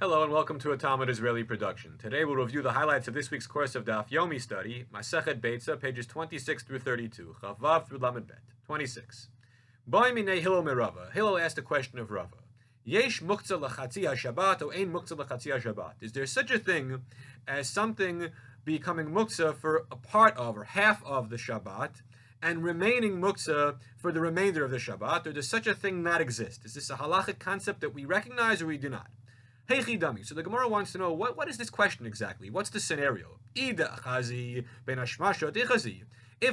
Hello and welcome to a Talmud Israeli production. Today we'll review the highlights of this week's course of Daf Yomi study, Masechet Beitzah, pages 26 through 32, Chavav through Lamed Bet. 26. Boi minei Hillel merava. Hillel asked a question of Rava. Yesh muktzah lachatzi ha-Shabbat o ein muktzah lachatzi ha-Shabbat. Is there such a thing as something becoming muktzah for a part of or half of the Shabbat and remaining muktzah for the remainder of the Shabbat, or does such a thing not exist? Is this a halachic concept that we recognize or we do not? So the Gemara wants to know, what is this question exactly? What's the scenario? If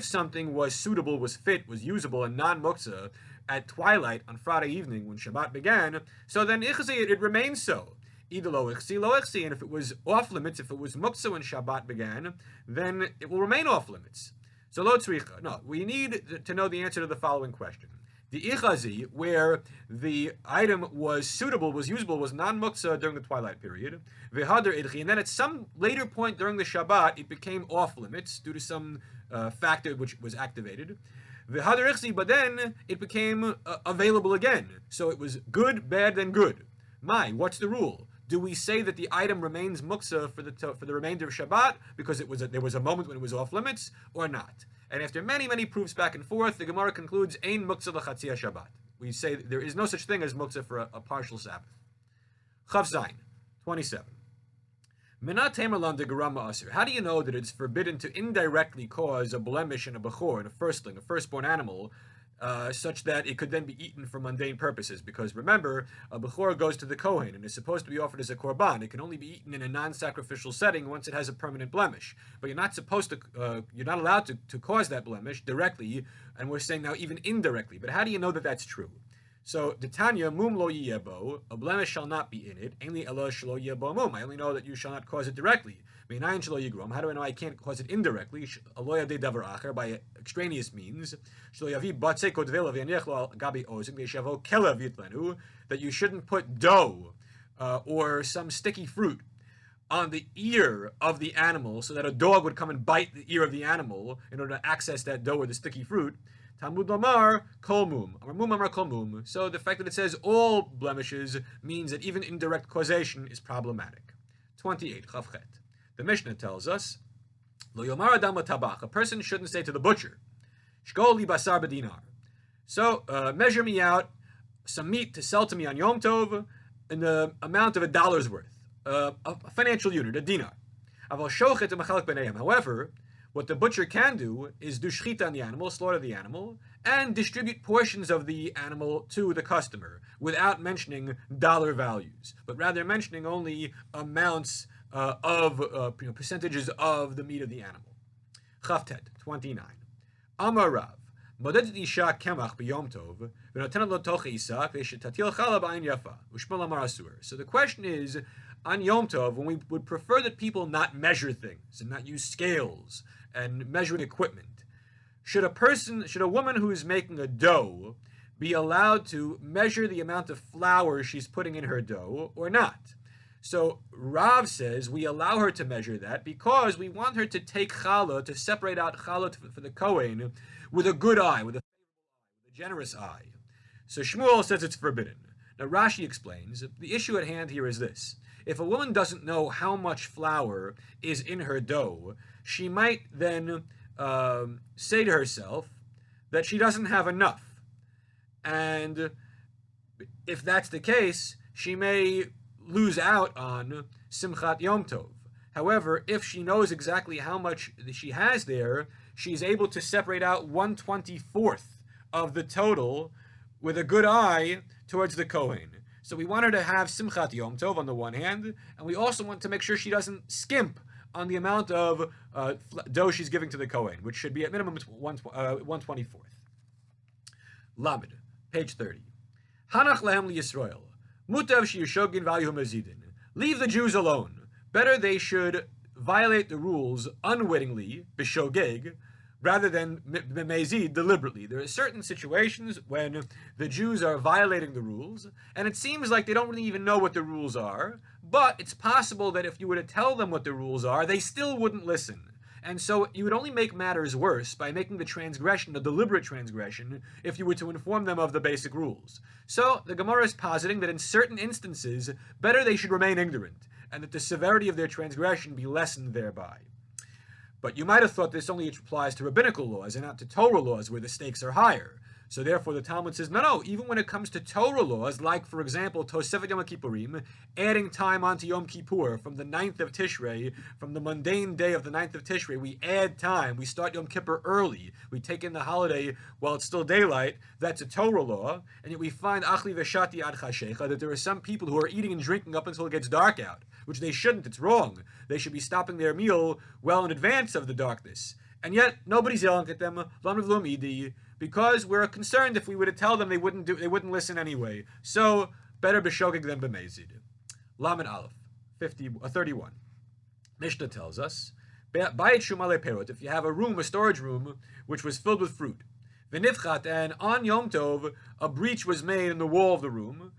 something was suitable, was fit, was usable, and non-muktzah at twilight on Friday evening when Shabbat began, so then it remains so. And if it was off limits, if it was muktzah when Shabbat began, then it will remain off limits. So lo tzricha. No, we need to know the answer to the following question. The ichazi, where the item was suitable, was usable, was non-muktzah during the twilight period. V'hadar idchi, and then at some later point during the Shabbat, it became off limits due to some factor which was activated. V'hadar ichzi, but then it became available again. So it was good, bad, then good. What's the rule? Do we say that the item remains muktzah for the remainder of Shabbat because there was a moment when it was off limits, or not? And after many proofs back and forth, the Gemara concludes, Ein muktzah l'chatzi Shabbat. We say there is no such thing as muktzah for a partial Sabbath. Chav Zayin, 27. Menat temer lan de garama asir. How do you know that it's forbidden to indirectly cause a blemish in a bechor, in a firstling, a firstborn animal, such that it could then be eaten for mundane purposes? Because remember, a bechor goes to the Kohen and is supposed to be offered as a korban. It can only be eaten in a non-sacrificial setting once it has a permanent blemish. But you're not supposed to, you're not allowed to cause that blemish directly, and we're saying now even indirectly. But how do you know that that's true? So, the Tanya, mum lo yiyebo, a blemish shall not be in it. Ainli elo shelo yiyebo mum. I only know that you shall not cause it directly. Meinayin shelo yigrom. How do I know I can't cause it indirectly? Aloya de davar acher, by extraneous means. Shelo yavi batze kodvela v'yaniach lo gabi ozing v'yishavo kelev yitlenu. That you shouldn't put dough or some sticky fruit on the ear of the animal so that a dog would come and bite the ear of the animal in order to access that dough or the sticky fruit. Talmud Lamar kol mum. Amar kol mum. So the fact that it says all blemishes means that even indirect causation is problematic. 28. Chavchet. The Mishnah tells us, Lo yomar adam tabach. A person shouldn't say to the butcher, Shkol li basar b'dinar. So measure me out some meat to sell to me on Yom Tov in the amount of $1 worth, a financial unit, a dinar. Aval shochet u'machalek b'neihem. However, what the butcher can do is do shchita on the animal, slaughter the animal, and distribute portions of the animal to the customer without mentioning dollar values, but rather mentioning only amounts percentages of the meat of the animal. Chavtet, 29. Amar Rav, modedet isha kemach b'yom tov, v'notenet lo toche isak, v'shetatil chala b'ayin yafa, u'shmol amar asur. So the question is, on Yom Tov, when we would prefer that people not measure things and not use scales and measuring equipment, should a woman who is making a dough be allowed to measure the amount of flour she's putting in her dough or not? So Rav says we allow her to measure that because we want her to take challah, to separate out challah for the Kohen with a good eye, with a favorable eye, with a generous eye. So Shmuel says it's forbidden. Now Rashi explains, the issue at hand here is this. If a woman doesn't know how much flour is in her dough, she might then say to herself that she doesn't have enough. And if that's the case, she may lose out on Simchat Yom Tov. However, if she knows exactly how much she has there, she's able to separate out 1/24th of the total with a good eye towards the Kohen. So we want her to have Simchat Yom Tov on the one hand, and we also want to make sure she doesn't skimp on the amount of dough she's giving to the Kohen, which should be at minimum 1/24th. Lamed, page 30. Hanach lehem liyisrael. Mutav sheyushogin v'ayu mazidin. Leave the Jews alone. Better they should violate the rules unwittingly, b'shogeg, rather than b'mezid, deliberately. There are certain situations when the Jews are violating the rules, and it seems like they don't really even know what the rules are, but it's possible that if you were to tell them what the rules are, they still wouldn't listen. And so you would only make matters worse by making the transgression a deliberate transgression if you were to inform them of the basic rules. So the Gemara is positing that in certain instances, better they should remain ignorant, and that the severity of their transgression be lessened thereby. But you might have thought this only applies to rabbinical laws and not to Torah laws where the stakes are higher. So therefore the Talmud says, no, even when it comes to Torah laws, like for example, Tosefet Yom Kippurim, adding time onto Yom Kippur from the 9th of Tishrei, from the mundane day of the 9th of Tishrei, we add time, we start Yom Kippur early, we take in the holiday while it's still daylight, that's a Torah law, and yet we find Achli Veshati Ad Chashecha, that there are some people who are eating and drinking up until it gets dark out, which they shouldn't, it's wrong. They should be stopping their meal well in advance of the darkness. And yet, nobody's yelling at them, because we're concerned if we were to tell them they wouldn't listen anyway. So, better b'shogeg than b'mezid. Lamed Aleph, 31. Mishnah tells us, Bayit shumale perot, if you have a storage room, which was filled with fruit, v'nifchat, and on Yom Tov, a breach was made in the wall of the room,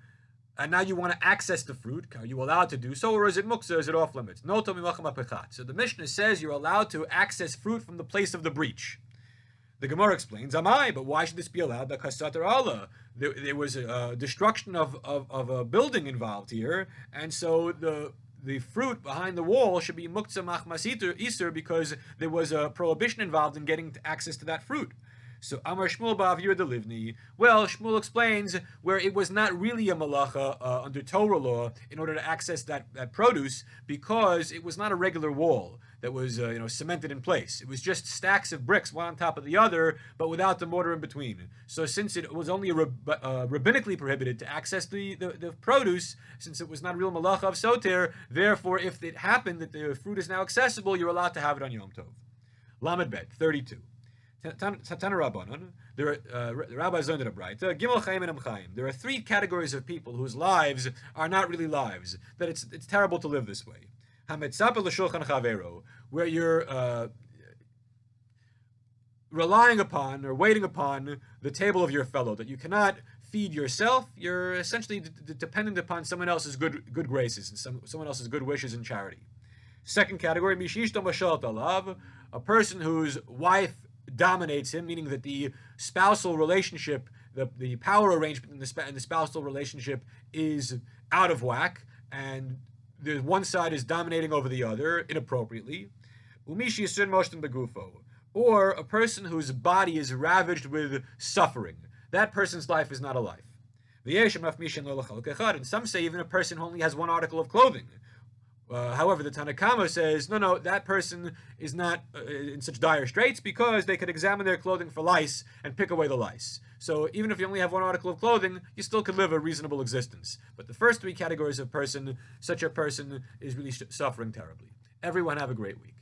and now you want to access the fruit. Are you allowed to do so, or is it muksa? Is it off limits? So the Mishnah says you're allowed to access fruit from the place of the breach. The Gemara explains, Amai, but why should this be allowed? Because there was a destruction of a building involved here, and so the fruit behind the wall should be muksa machmas iser because there was a prohibition involved in getting access to that fruit. So Amar Shmuel Ba'avir Delivni. Well, Shmuel explains where it was not really a malacha under Torah law in order to access that produce because it was not a regular wall that was cemented in place. It was just stacks of bricks, one on top of the other, but without the mortar in between. So since it was only rabbinically prohibited to access the produce, since it was not a real malacha of soter, therefore if it happened that the fruit is now accessible, you're allowed to have it on Yom Tov. Lamed Bet, 32. Tana Rabbanon, the rabbis learned in a Braita, Gimel Chaim and Chaim. There are three categories of people whose lives are not really lives, that it's terrible to live this way. Hametzapel l'shulchan chavero, where you're relying upon or waiting upon the table of your fellow, that you cannot feed yourself. You're essentially dependent upon someone else's good graces and someone else's good wishes and charity. Second category, Mishishto Mashal Talav, a person whose wife dominates him, meaning that the spousal relationship, the power arrangement in the spousal relationship is out of whack, and one side is dominating over the other inappropriately. Umishi Yisrin Moshten Begufo, or a person whose body is ravaged with suffering. That person's life is not a life. And some say even a person who only has one article of clothing. However, the Tanakama says, no, that person is not in such dire straits because they could examine their clothing for lice and pick away the lice. So even if you only have one article of clothing, you still could live a reasonable existence. But the first three categories of person, such a person is really suffering terribly. Everyone have a great week.